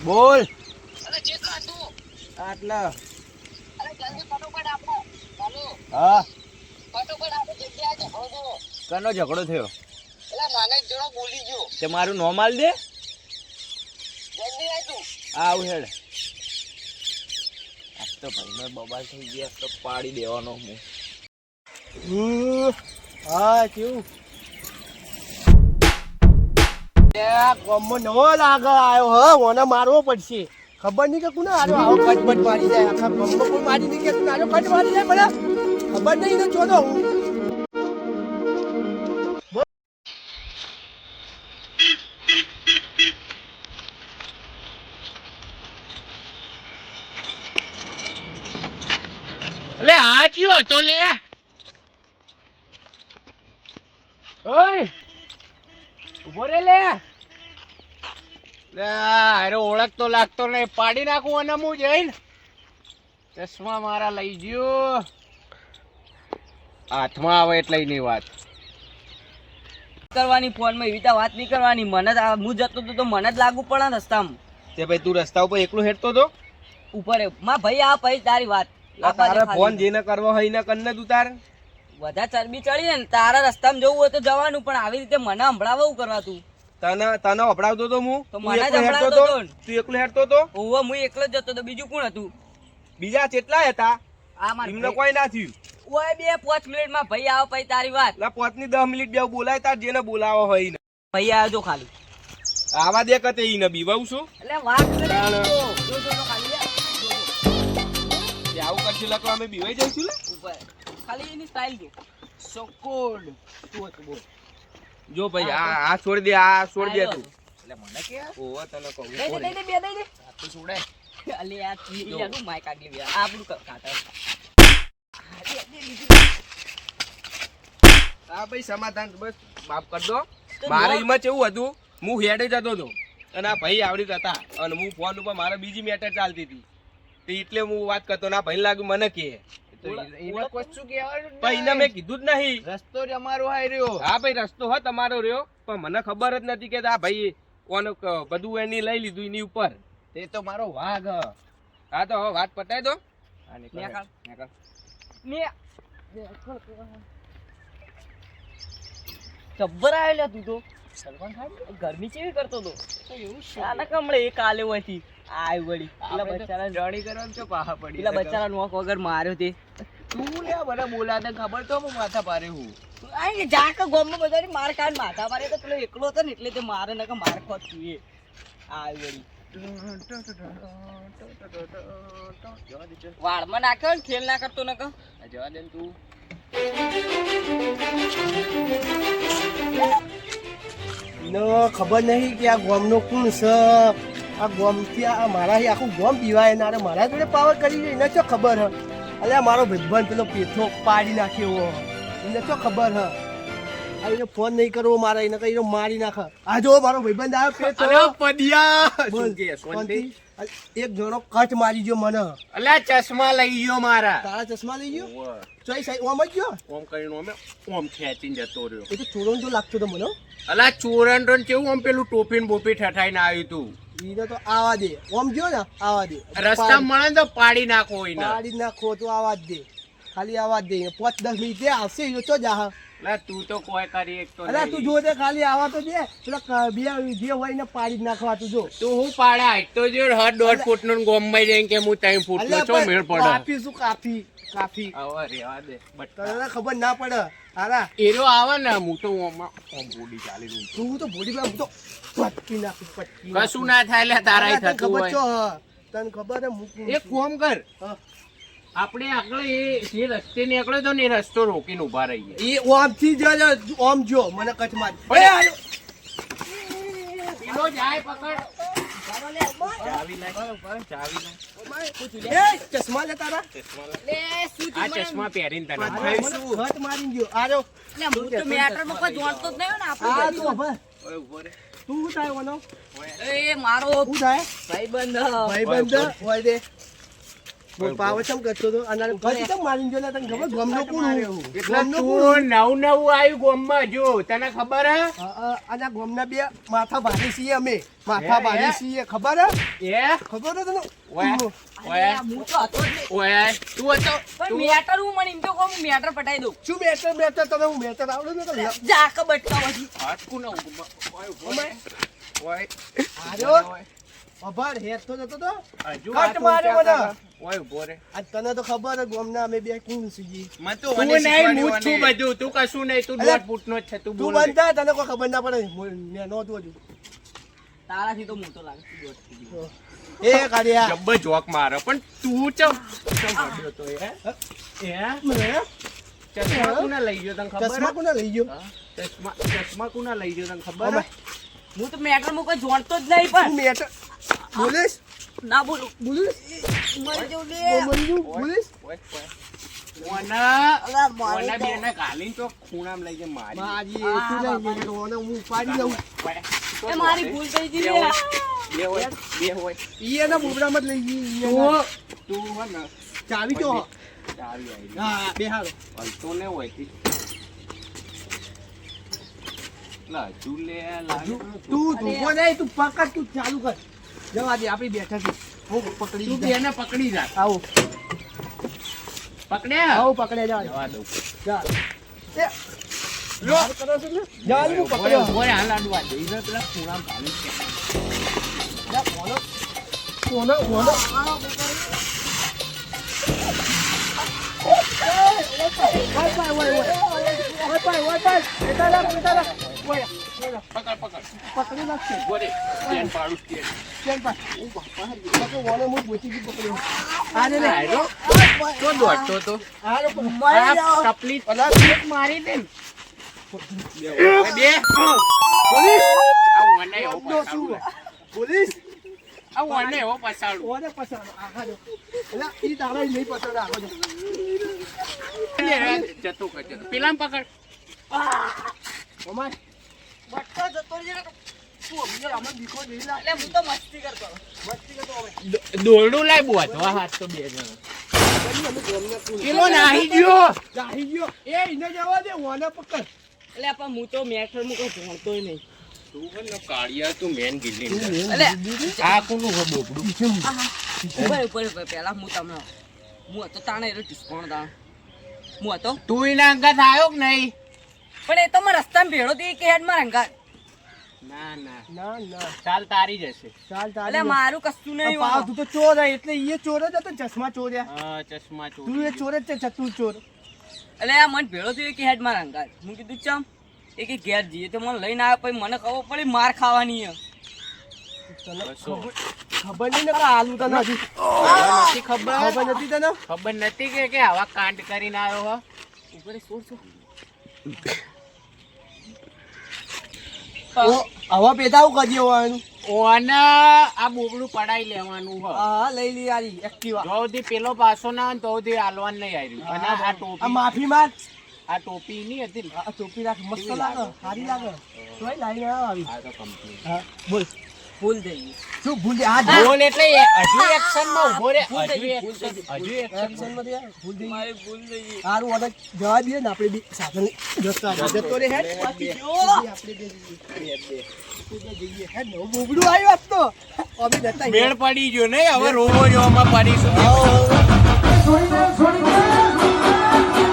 બોલ. અરે ચેટલા તું આટલા. અરે જલ્દી ફટોફટ આપો ચાલો હા. ફટોફટ આપો જગ્યાએ ઝઘડો થયો કનો ઝઘડો થયો? એટલે નાને એક જણો બોલી ગયો તે મારું નો માલ દે. જલ્દી આય તું આવ હેડ. આજ તો ભાઈ મેં બબાલ થઈ ગયા તો પાડી દેવાનો હું. હા કેવું નવો લાગે આવ્યો હ મને મારવો પડશે ખબર નહીં કે કોને આરો આવો કટબટ મારી જાય આખા ગમમાં કોઈ મારી નહીં કે આરો કટ મારી જાય મને ખબર નહીં તો જોતો હું લે આ કયો તો લે ઓય ઉભો રે લે અરે ઓળખતો લાગતો નહીં પાડી નાખું અને હું જઈને ચશ્મા મારા લઈ ગયો હાથમાં આવે એટલે ની વાત કરવાની ફોનમાં એવી રીતે વાત નહીં કરવાની. મને જ હું જતો તો મને જ લાગુ પડે રસ્તામાં. તે ભાઈ તું રસ્તા ઉપર એકલો હેડતો તો? ઉપર માં ભાઈ આ પછી તારી વાત તારે ફોન જેને કરવો હોય ને કન્ને તું તાર બધા ચરબી ચડી ને તારા રસ્તામાં જવું હોય તો જવાનું, પણ આવી રીતે મને સંભળાવવું કરવા તું તને અપડાવતો તો હું તો મને જ સંભળાવતો તો. તું એકલો હેડતો તો? ઓવે હું એકલો જ જતો તો, બીજું કોણ હતું? બીજા કેટલા હતા? આ માર એમને કોઈ ના થયું. ઓય 2-5 મિનિટમાં ભાઈ આવો પછી તારી વાત. લા 5 ની 10 મિનિટ બે બોલાય તાર જેને બોલાવો હોય ને ભાઈ આવજો ખાલી આવા દે કતે ઈને બીવાવ છું એટલે વાત કરે જો ખાલી કે આવું કરશે લકો અમે બીવાઈ જઈશું લે ઉપર ખાલી એની સ્ટાઇલ જો સકોડ તું તો બોલ જો ભાઈ આ છોડ દે તું એટલે મને કે ઓવા તને કહું દે બે દે આ તો છોડે અલે આ ચીયાનું માઈક આગલી વ્યા આપણું કાટા હા ભાઈ સમાધાન બસ માફ કર દો. મારે એમાં કેવું હતું હું હેડે જતો હતો અને આ ભાઈ આવડી હતા અને હું ફોન ઉપર મારે બીજી મેટર ચાલતી હતી તે એટલે હું વાત કરતો ના ભાઈ લાગ્યું મને કે એને મેં કીધું જ નહીં. રસ્તો જ અમારો હાય રહ્યો. હા ભાઈ રસ્તો હો તમારો રહ્યો પણ મને ખબર જ નથી કે આ ભાઈ કોણ બધું એની લઈ લીધું એની ઉપર. તે તો મારો વાઘ હા તો હવે વાત પતાય દો. જબ્બર આવેલા તું તો ગરમી કેવી કરતો તો શાના કમળે એ કાલે હોયથી આય વળી પેલા બચ્ચારા રડી કરવાનું છો પાહા પડી પેલા બચ્ચારા નોક વગર માર્યો તે તું લે મને બોલાતે ખબર તો હું માથા પારે હું આઈ જાક ગોમમાં બધાની માર ખાન માથા મારે તો પેલો એકલો હતો ને એટલે તે મારે નકે માર ખોત તું એ આય વળી વાળમાં નાખ્યો ને ખેલ ના કરતો નક જવા દે તું ખબર નહીં કે આ ગોમનો કોણ છે આ ગોમથી આ મારા આખું ગોમ પીવાય ના મારા જોડે પાવર કરી એને શું ખબર હ અલે મારો ભાઈબંધ પેલો પેથો પાડી નાખ્યો એને શું ખબર હ આ એને ફોન નહીં કરવો મારે એને કઈ મારી નાખે આ જો મારો ભાઈબંધ આવ્યો પેથો એક જણો કટ મારી ગયો મને અલ્યા ચશ્મા લઈ ગયો મારા તારા ચશ્મા લઈ ગયો ચોઈ સાઈ ઓમ જ ગયો ઓમ કરીને ઓમ ખેંચીને જતો રહ્યો એ તો ચોરોન તો લાગતો તો મને અલા ચોરન તો કેવું આમ પેલું ટોપી ને બોપી ઠઠાઈને આવ્યું તું એને તો આવા દે ઓમ ગયો ને આવા દે રસ્તા મળે તો પાડી નાખો એને પાડી નાખો તો આવા જ દે ખાલી આવા જ દે 5-10 મિનિટ આવશે એ તો જા લા તું તો કોઈ કરી એક તો અરે તું જો દે ખાલી આવા તો દે પેલા બે જે હોય ને પાડી જ નાખવા તું જો તું હું પાડા તો જો 1.5 ફૂટ નું ગોમમાં જઈને કે હું 3 ફૂટ નો છો મેળ પડે કાફી શું કાફી આવા રેવા દે તને ખબર ના પડે હારા એરો આવે ને હું તો ઓમ બોડી ચાલી રહ્યું તું તો બોડી માં તો પટકી નાખી પટકી કશું ના થાય લે તારાય થતું ખબર છો હોય તને ખબર હે એક ફોન કર આપણે આગળ એ જે રસ્તે નીકળ્યો તો ને એ રસ્તો રોકીને ઉભા રહીએ એ ઓમ થી જ ઓમ જો મને કચ માર પેલો જાય પકડ ચશ્મા લે તારા આ ચશ્મા પહેરીને તને હટ મારી ગયો આજો હું તો મેટરમાં કોઈ જોડતો જ નહીં ને આ આપણે તું ઉભા તું શું થાય વનો એ મારો શું થાય ભાઈબંધ ભાઈબંધ હોય દે બોલ પાવર ચમ કરતો તો અને ઘર ચમ મારીને જોલા તને ખબર ગમનો કોણ એટલે ગમનો તું નવું આવ્યું ગોમમાં જો તને ખબર હે અને ગમના બે માથા ભારી છીએ અમે માથા ભારી છીએ ખબર હે એ ખબર હે તને ઓય ઓય હું તો હતો જ નહીં. ઓય તું હતો પણ મેટર હું મને એમ તો કહું હું મેટર પટાઈ દઉં શું મેટર તમે હું મેટર આવડે ને તો જા કે બટકા પછી હાટકું ના ઓય ઓય આર્યો અભાર હેર તો જતો તો હજુ કાટ મારે મને ઓય ઉભો રે આજ તને તો ખબર હે ગમના અમે બે કોણ છીએ મને તો નહીં હું છું બધું તું કશું નહીં તું 1.5 ફૂટનો જ છે તું તું બોલ બંધા તને કોઈ ખબર ના પડે મેં નહોતું હજુ તારાથી તો મોટો લાગે એ કાઢ્યા જબ્બર જોક મારે પણ તું ચમ પડ્યો તો હે ચશ્મા કોને લઈ ગયો તને ખબર ચશ્મા કોને લઈ ગયો ચશ્મા કોને લઈ ગયો તને ખબર હે? હું તો મેટર માં કોઈ જોડતો જ નહીં પણ તું મેટર બોલીશ ના બોલું બોલીશ મરી જવું લે બોલીશ ઓય ઓના અલા ઓના મારે બેને કાલીન તો ખૂણામાં લઈ જાય મારી મારી તું લઈ ગયો અને હું ઉપાડી લઉં ઓય. એ મારી ભૂલ થઈ ગઈ લે બે હોય ઈ એના બોબડામાં જ લઈ ગઈ તું હે ને ચાવી તો ચાવી આવી હા બેહારો હલતો ને હોય થી લા ઝૂલે લાગે તું ધોકો નહીં તું પકડ તું ચાલુ કર જવા દે આપણી બેઠા છે હું પકડી તું જા. બેને પકડી જા આવો પકડ્યા આવો પકડે જા જવા દઉં જા એ લો કરો છો ને જા હું પકડ્યો ઓય હાલ આડવા જઈ ને પેલા ખૂણામાં કાલી છે જા કોનો કોનો કોનો પકડ ગોરે પેન પાડું તો દોડતો તો આ કપલી મારી દે ને. બે આ ઓને એવો પસાડું આ ઓને એવો પસાડું જતો કરજો પેલા પકડ બટકો જતો રહે એટલે હું તો મસ્તી કરતો દોરડું લાય બોધવા હાથ તો બે જણ પેલો નાહી ગયો એટલે પણ હું તો મેટર માં કોઈ જોડતોય નહીં તું ને કાળિયા તું મેન ગિલ્લી એટલે આ કોનું હે બોબડું ઉપર પેલા હું તમને હું હતો તાણે એનો ડિસ્કાઉન્ટ દાણ હું હતો તું એના અંગાત આવ્યો કે નહીં પણ એ તો મારા રસ્તામાં ભેળો હતી કે હેડ મારા અંગાત ના ચાલ તારી જશે એટલે મારું કશું નહીં પાવ તું તો ચોર હે, એટલે ઈ ચોર જ હતો ચશ્મા ચોર્યા હા ચશ્મા તું એ ચોર જ છે ચતુર ચોર એટલે આ મને ભેળો થયો કે હેડ મારા અંગાત હું કીધું ચમ એ કે ઘેર જઈએ તો મને લઈને આવ્યો પછી મને ખબર પડી માર ખાવાની હે ખબર નહીં ને કે આલુ તને હજી નથી ખબર ખબર નથી તને ખબર નથી કે આવા કાંડ કરીને આવ્યો હો ઉપર સોર છો હવે પેદા હું કરીએ હોવાનું ઓને આ બોબડું પડાઈ લેવાનું હો હા લઈ લી યારી એક્ટિવા જો સુધી પેલો પાછો ના આવે ને તો સુધી હાલવાન નહીં આવ્યું અને આ આ ટોપી માફી માંગ આ ટોપી નહીં હતી ને આ ટોપી રાખ મસ્ત લાગે સારી લાગે તોય લાઈ આવી આ તો કંપની હા બોલ ભૂલ થઈ ગઈ શું ભૂલ આ બોલ એટલે હજુ એક્શન માં ઉભો રે ભૂલ થઈ ગઈ, હજુ એક્શન એક્શન માં ભૂલ થઈ ગઈ. મારી ભૂલ થઈ ગઈ હારું ઓર્ડર જવા દઈએ ને આપણે બી સાધન જતા જતો રે હેડ આપણે બે જઈએ હેડ નવું બોબડું આવ્યું આજ તો અમે નતા મેળ પડી ગયો નહીં હવે રોવો જોવામાં પડીશું આવો